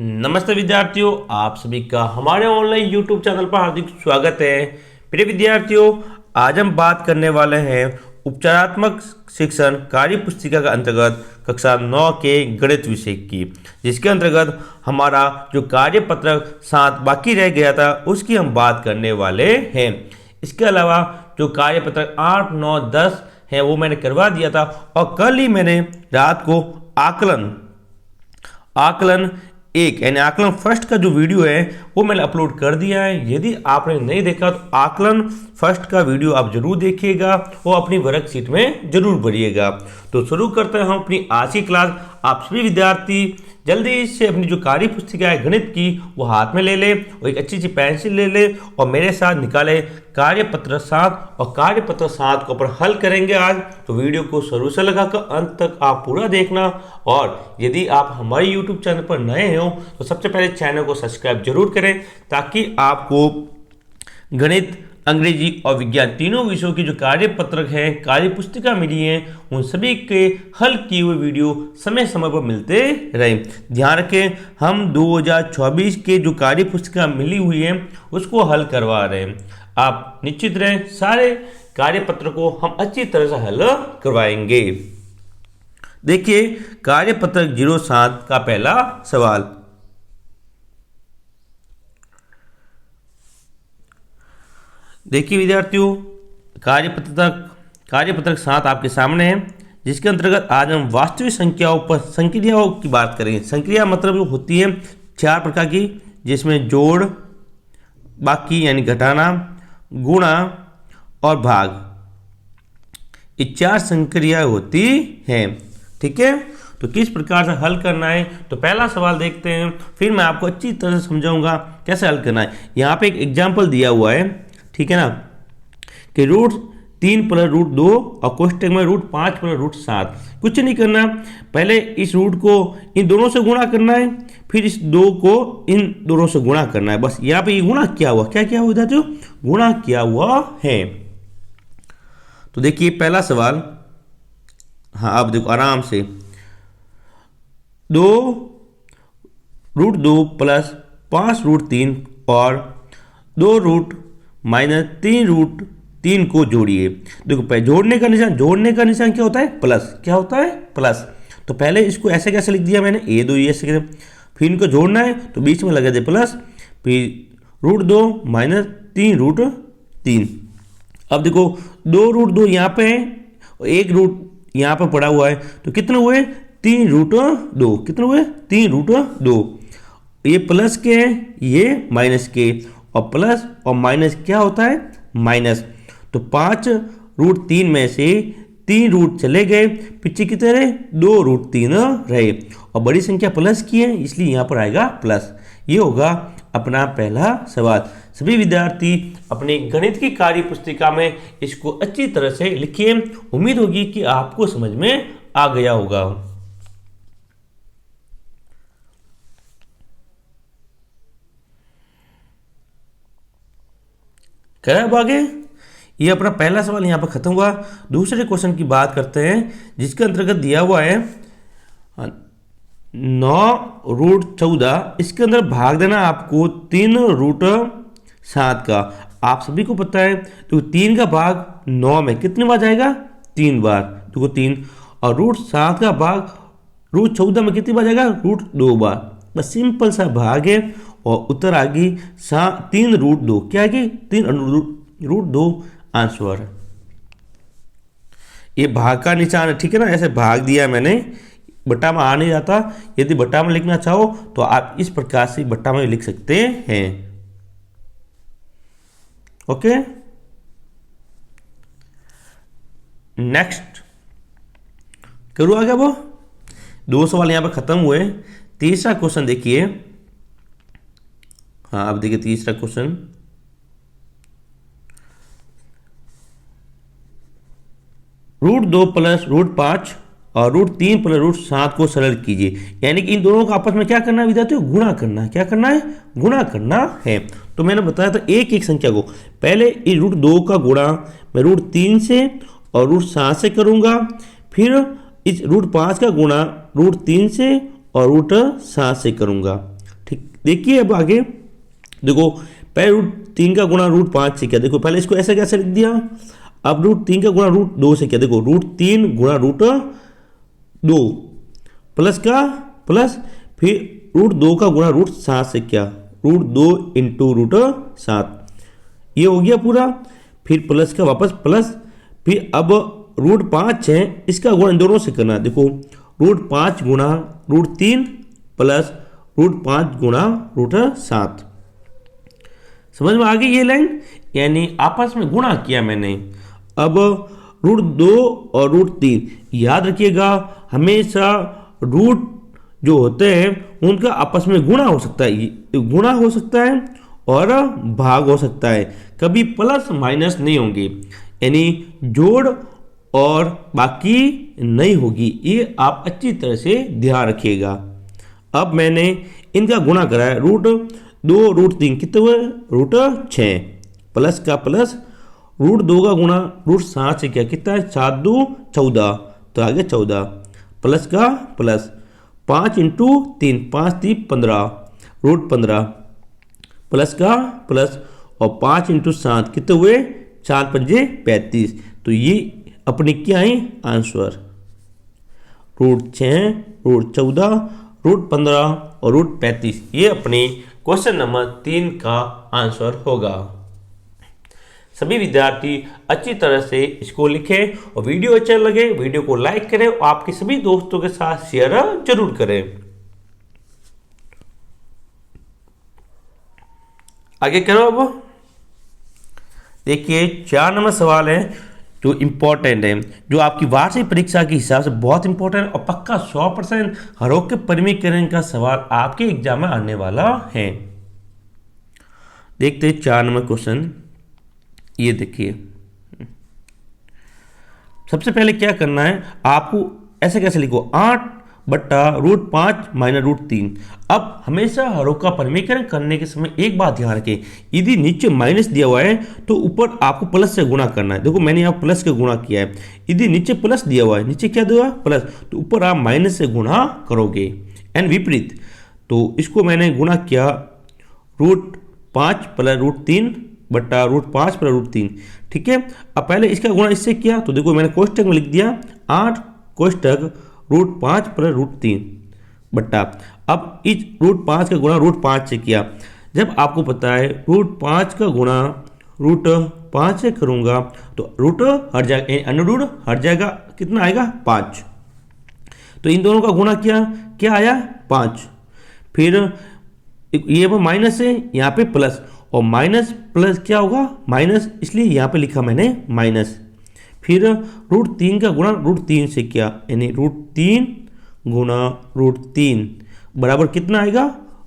नमस्ते विद्यार्थियों, आप सभी का हमारे ऑनलाइन यूट्यूब चैनल पर हार्दिक स्वागत है। प्रिय विद्यार्थियों, आज हम बात करने वाले हैं उपचारात्मक शिक्षण कार्य पुस्तिका का अंतर्गत कक्षा 9 के गणित विषय की, जिसके अंतर्गत हमारा जो कार्य पत्रक 7 बाकी रह गया था उसकी हम बात करने वाले हैं। इसके अलावा जो कार्य पत्रक 8, 9, 10 है वो मैंने करवा दिया था और कल ही मैंने रात को आकलन एक यानी आकलन फर्स्ट का जो वीडियो है वो मैंने अपलोड कर दिया है। यदि आपने नहीं देखा तो आकलन फर्स्ट का वीडियो आप जरूर देखिएगा और अपनी वर्कशीट में जरूर भरिएगा। तो शुरू करते हैं हम अपनी आज की क्लास। आप सभी विद्यार्थी जल्दी से अपनी जो कार्य पुस्तिका है गणित की वो हाथ में ले ले और एक अच्छी सी पेंसिल ले ले और मेरे साथ निकाले कार्यपत्र 7 और कार्यपत्र 7 को अपन हल करेंगे आज। तो वीडियो को शुरू से लगाकर अंत तक आप पूरा देखना। और यदि आप हमारे यूट्यूब चैनल पर नए हो तो सबसे पहले चैनल को सब्सक्राइब जरूर करें ताकि आपको गणित, अंग्रेजी और विज्ञान तीनों विषयों की जो कार्य पत्रक है, कार्य पुस्तिका मिली है, उन सभी के हल किए हुए वीडियो समय समय पर मिलते रहे। ध्यान रखें, हम 2024 के जो कार्य पुस्तिका मिली हुई है उसको हल करवा रहे हैं। आप निश्चित रहें, सारे कार्य पत्र को हम अच्छी तरह से हल करवाएंगे। देखिए कार्य पत्रक 07 का पहला सवाल। देखिए विद्यार्थियों, कार्यपत्रक 7 आपके सामने है, जिसके अंतर्गत आज हम वास्तविक संख्याओं पर संक्रियाओं की बात करेंगे। संक्रिया मतलब होती है 4 प्रकार की, जिसमें जोड़, बाकी यानी घटाना, गुणा और भाग, ये 4 संक्रियाएं होती हैं। ठीक है, तो किस प्रकार से हल करना है तो पहला सवाल देखते हैं, फिर मैं आपको अच्छी तरह से समझाऊंगा कैसे हल करना है। यहाँ पे एक एग्जाम्पल दिया हुआ है, ठीक है ना, कि √3 + √2 और कोष्टक में √5 + √7। कुछ नहीं करना, पहले इस रूट को इन दोनों से गुणा करना है, फिर इस 2 को इन दोनों से गुणा करना है। बस यहाँ पे ये गुणा किया हुआ, क्या किया हुआ था, गुणा किया हुआ है। तो देखिए पहला सवाल, हाँ आप देखो आराम से, 2 √2 + 5 √3 और 2 रूट माइनस 3 √3 को जोड़िए। देखो जोड़ने का निशान क्या होता है, प्लस। क्या होता है, प्लस। तो पहले इसको ऐसे कैसे लिख दिया मैंने, ये दो ऐसे, फिर इनको जोड़ना है तो बीच में लगा दे प्लस, फिर √2 माइनस 3 √3। अब देखो 2 √2 यहाँ पे है और 1 रूट यहाँ पे पड़ा हुआ है, तो कितने हुए, 3 √2। कितने हुए, 3 √2। ये प्लस के है, ये माइनस के, और प्लस और माइनस क्या होता है, माइनस। तो 5 √3 में से 3 रूट चले गए, पीछे कितने रहे, 2 √3 रहे, और बड़ी संख्या प्लस की है इसलिए यहाँ पर आएगा प्लस। ये होगा अपना पहला सवाल। सभी विद्यार्थी अपनी गणित की कार्य पुस्तिका में इसको अच्छी तरह से लिखिए। उम्मीद होगी कि आपको समझ में आ गया होगा। क्या अब आगे, ये अपना पहला सवाल यहाँ पर खत्म हुआ। दूसरे क्वेश्चन की बात करते हैं, जिसके अंतर्गत दिया हुआ है 9 √14। इसके अंदर भाग देना आपको 3 √7 का। आप सभी को पता है तो 3 का भाग 9 में कितनी बार जाएगा, 3 बार, देखो 3, और √7 का भाग √14 में कितनी बार जाएगा, √2 बार। बस सिंपल सा भाग है और उत्तर आ गई 3 √2। क्या आ गई, 3 √2 आंसर। ये भाग का निशान है, ठीक है ना, ऐसे भाग दिया मैंने, बट्टा में आ नहीं जाता। यदि बट्टा में लिखना चाहो तो आप इस प्रकार से बट्टा में लिख सकते हैं। ओके, नेक्स्ट करूँ आगे। वो 2 सवाल यहां पर खत्म हुए। तीसरा क्वेश्चन देखिए, हाँ अब देखिए तीसरा क्वेश्चन, √2 + √5 और √3 + √7 को सरल कीजिए। यानी कि इन दोनों को आपस में क्या करना है विद्यार्थियों, गुणा करना है। क्या करना है, गुणा करना है। तो मैंने बताया था एक एक संख्या को, पहले इस √2 का गुणा मैं √3 से और √7 से करूंगा, फिर इस √5 का गुणा √3 से और √7 से करूंगा। देखिए अब आगे देखो, पहले √3 का गुणा √5 से किया, देखो पहले इसको ऐसे कैसे लिख दिया, अब √3 का गुणा √2 से किया, देखो √3 गुणा √2 प्लस का प्लस, फिर √2 का गुणा √7 से किया, √2 इंटू √7, ये हो गया पूरा, फिर प्लस का वापस प्लस, फिर अब √5 है इसका गुणा इन दोनों से करना, देखो √5 गुणा √3 प्लस √5 गुणा √7, समझ में आ गई ये लाइन, यानी आपस में गुणा किया मैंने। अब √2 और √3 याद रखिएगा, हमेशा रूट जो होते हैं उनका आपस में गुणा हो सकता है, गुणा हो सकता है और भाग हो सकता है, कभी प्लस माइनस नहीं होंगे, यानी जोड़ और बाकी नहीं होगी, ये आप अच्छी तरह से ध्यान रखिएगा। अब मैंने इनका गुणा करा है, √2 √3 कितने हुए, √6 प्लस का प्लस, √2 का गुणा √7 से क्या, कितना है 7 2 14, तो आगे 14 प्लस का प्लस, 5 इंटू 3 5 3 15, √15 प्लस का प्लस, और 5 इंटू 7 कितने हुए 4 5 35, तो ये अपनी क्या है आंसर, √6 √14 √15 और √35, ये अपने क्वेश्चन नंबर 3 का आंसर होगा। सभी विद्यार्थी अच्छी तरह से इसको लिखें और वीडियो अच्छा लगे वीडियो को लाइक करें और आपके सभी दोस्तों के साथ शेयर जरूर करें। आगे करो, अब देखिए 4 नंबर सवाल है जो इम्पोर्टेंट है, जो आपकी वार्षिक परीक्षा के हिसाब से बहुत इंपॉर्टेंट और पक्का 100% हर के परिमीकरण का सवाल आपके एग्जाम में आने वाला है। देखते हैं 4 नंबर क्वेश्चन, ये देखिए सबसे पहले क्या करना है आपको, ऐसे कैसे लिखो 8 बट्टा √5 माइनस √3। अब हमेशा हरों का परिमीकरण करने के समय एक बात ध्यान रखें, यदि नीचे माइनस दिया हुआ है तो ऊपर आपको प्लस से गुणा करना है, देखो मैंने यहाँ प्लस का गुणा किया है, यदि नीचे प्लस दिया हुआ है, नीचे क्या दिया हुआ है प्लस, तो ऊपर आप माइनस से गुणा करोगे, एंड विपरीत, तो इसको मैंने गुणा किया √5 प्लस √3 बट्टा √5 प्लस √3, ठीक है। अब पहले इसका गुणा इससे किया, तो देखो मैंने कोष्टक में लिख दिया 8 कोष्टक √5 प्लस √3 बट्टा, अब इस √5 का गुणा √5 से किया, जब आपको पता है √5 का गुणा √5 से करूंगा तो रूट हट जाएगा, अनुरूट हट जाएगा, कितना आएगा 5, तो इन दोनों का गुणा किया, क्या आया 5, फिर ये माइनस है यहाँ पे प्लस, और माइनस प्लस क्या होगा माइनस, इसलिए यहाँ पे लिखा मैंने माइनस, फिर √3 का गुणा √3 से किया, यानी √3 गुणा √3 बराबर कितना आएगा,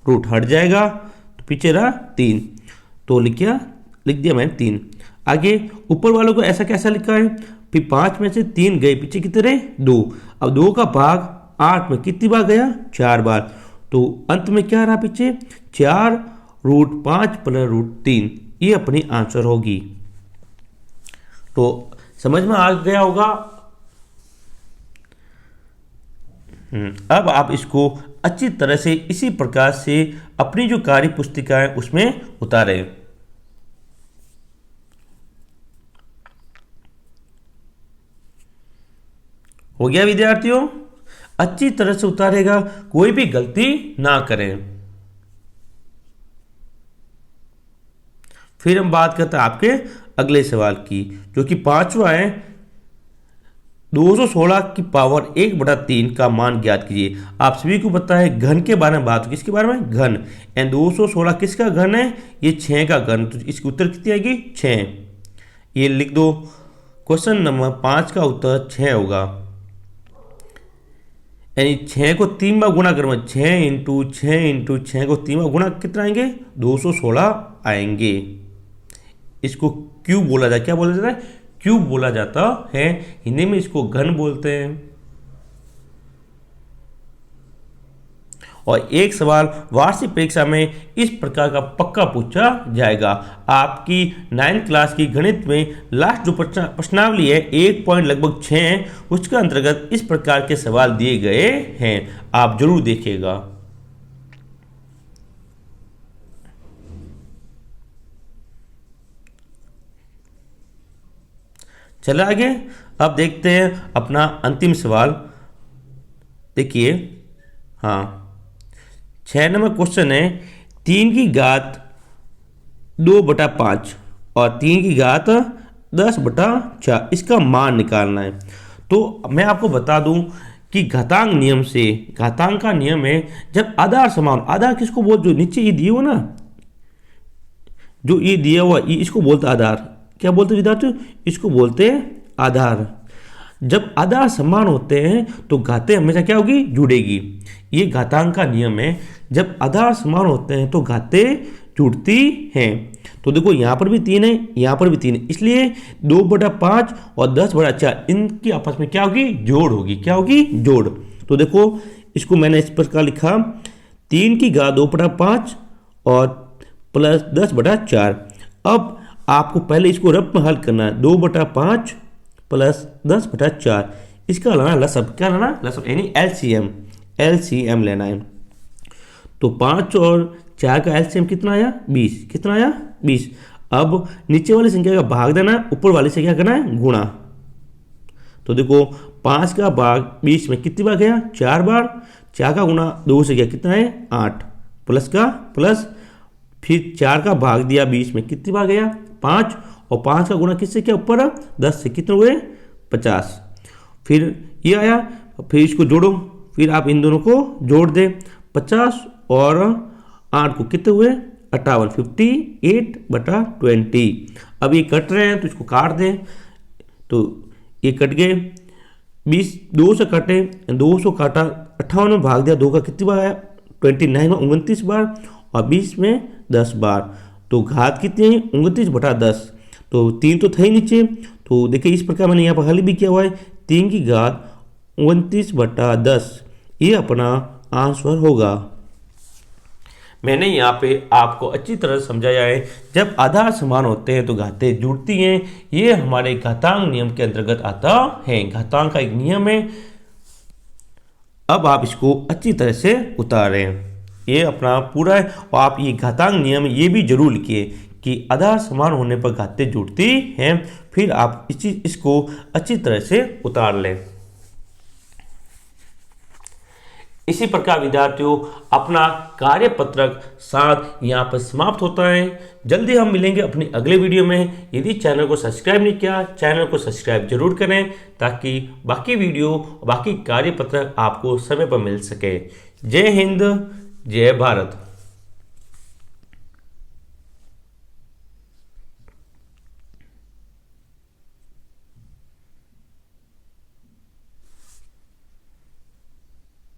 रूट हट जाएगा तो पीछे रहा 3, तो लिख दिया मैंने 3। आगे ऊपर वालों को ऐसा कैसा लिखा है, फिर 5 में से 3 गए, पीछे कितने रहे 2, अब 2 का भाग 8 में कितनी बार गया 4 बार, तो अंत में क्या रहा पीछे 4 √5 प्लस √3, ये अपनी आंसर होगी। तो समझ में आ गया होगा। अब आप इसको अच्छी तरह से इसी प्रकार से अपनी जो कार्य पुस्तिका है उसमें उतारें। हो गया विद्यार्थियों, अच्छी तरह से उतारेगा, कोई भी गलती ना करें। फिर हम बात करते हैं आपके अगले सवाल की, जो कि 5वां है, 216 की पावर 1/3 का मान ज्ञात कीजिए। आप सभी को पता है घन के बारे में बात, किसके बारे में, घन, एंड 216 किसका घन है, ये 6 का घन, तो इसकी उत्तर कितनी आएगी 6, ये लिख दो। क्वेश्चन नंबर 5 का उत्तर 6 होगा, यानी 6 को 3 बार गुणा करूंगा, 6 इंटू 6 को 3 बार गुणा कितना आएंगे 216 आएंगे। इसको क्यूब बोला जाता है, क्या बोला जाता है, क्यूब बोला जाता है, हिंदी में इसको घन बोलते हैं। और एक सवाल वार्षिक परीक्षा में इस प्रकार का पक्का पूछा जाएगा। आपकी 9th क्लास की गणित में लास्ट जो प्रश्नावली है 1 पॉइंट लगभग 6, उसके अंतर्गत इस प्रकार के सवाल दिए गए हैं, आप जरूर देखिएगा। चले आगे। अब देखते हैं अपना अंतिम सवाल। देखिए, हाँ, 6 नंबर क्वेश्चन है 3 की घात 2/5 और 3 की घात 10/4 इसका मान निकालना है। तो मैं आपको बता दूं कि घातांक नियम से, घातांक का नियम है जब आधार समान, आधार किसको बोल, जो नीचे ये दिए हो ना, जो ये दिया हुआ ये, इसको बोलते आधार। क्या बोलते विद्यार्थियों? इसको बोलते हैं आधार। जब आधार समान होते हैं तो घातें हमेशा क्या होगी? जुड़ेगी। ये घातांक का नियम है, जब आधार समान होते हैं तो घातें जुड़ती हैं। तो देखो यहाँ पर भी 3 है, यहाँ पर भी 3 है, इसलिए 2/5 और 10/4 इनकी आपस में क्या होगी? जोड़ होगी। क्या होगी? जोड़। तो देखो इसको मैंने इस प्रकार लिखा, 3 की घात 2/5 और प्लस 10/4। अब आपको पहले इसको रफ में हल करना है। 2/5 प्लस 10/4 इसका लाना लसब। क्या लाना? लसब, यानी एलसीएम। एलसीएम लेना है। तो 5 और 4 का एलसीएम कितना आया? 20। कितना आया? 20। अब नीचे वाली संख्या का भाग देना है, ऊपर वाली से क्या करना है? गुणा। तो देखो 5 का भाग 20 में कितनी बार गया? 4 बार। 4 का गुणा 2 से गया, कितना है? 8। प्लस का प्लस, फिर 4 का भाग दिया 20 में, कितनी बार गया? 5। और 5 का गुणा किससे किया? ऊपर 10 से, कितने हुए? 50। फिर ये आया, फिर इसको जोड़ो, फिर आप इन दोनों को जोड़ दे। 50 और 8 को कितने हुए? 58। 58/20। अब ये कट रहे हैं तो इसको काट दें। तो ये कट गए, 20 2 से कटे, 200 काटा, 58 में भाग दिया 2 का, कितनी बार आया? 29 में 29 बार और 20 में 10 बार। तो घात कितनी है? 29/10। तो 3 तो थे ही नीचे। तो देखिए इस प्रकार मैंने यहाँ पर हल भी किया हुआ है। 3 की घात 29/10 ये अपना आंसर होगा। मैंने यहाँ पे आपको अच्छी तरह समझाया है, जब आधार समान होते हैं तो घातें जुड़ती हैं। ये हमारे घातांक नियम के अंतर्गत आता है। घातांक का एक नियम है। अब आप इसको अच्छी तरह से उतारें। ये अपना पूरा है। और आप ये घातांक नियम ये भी जरूर लिखिए कि आधार समान होने पर घातें जुड़ती हैं। फिर आप इसको अच्छी तरह से उतार लें। इसी प्रकार विद्यार्थियों अपना कार्यपत्रक 7 यहाँ पर समाप्त होता है। जल्दी हम मिलेंगे अपनी अगले वीडियो में। यदि चैनल को सब्सक्राइब नहीं किया, चैनल को सब्सक्राइब जरूर करें ताकि बाकी वीडियो, बाकी कार्यपत्रक आपको समय पर मिल सके। जय हिंद, जय भारत।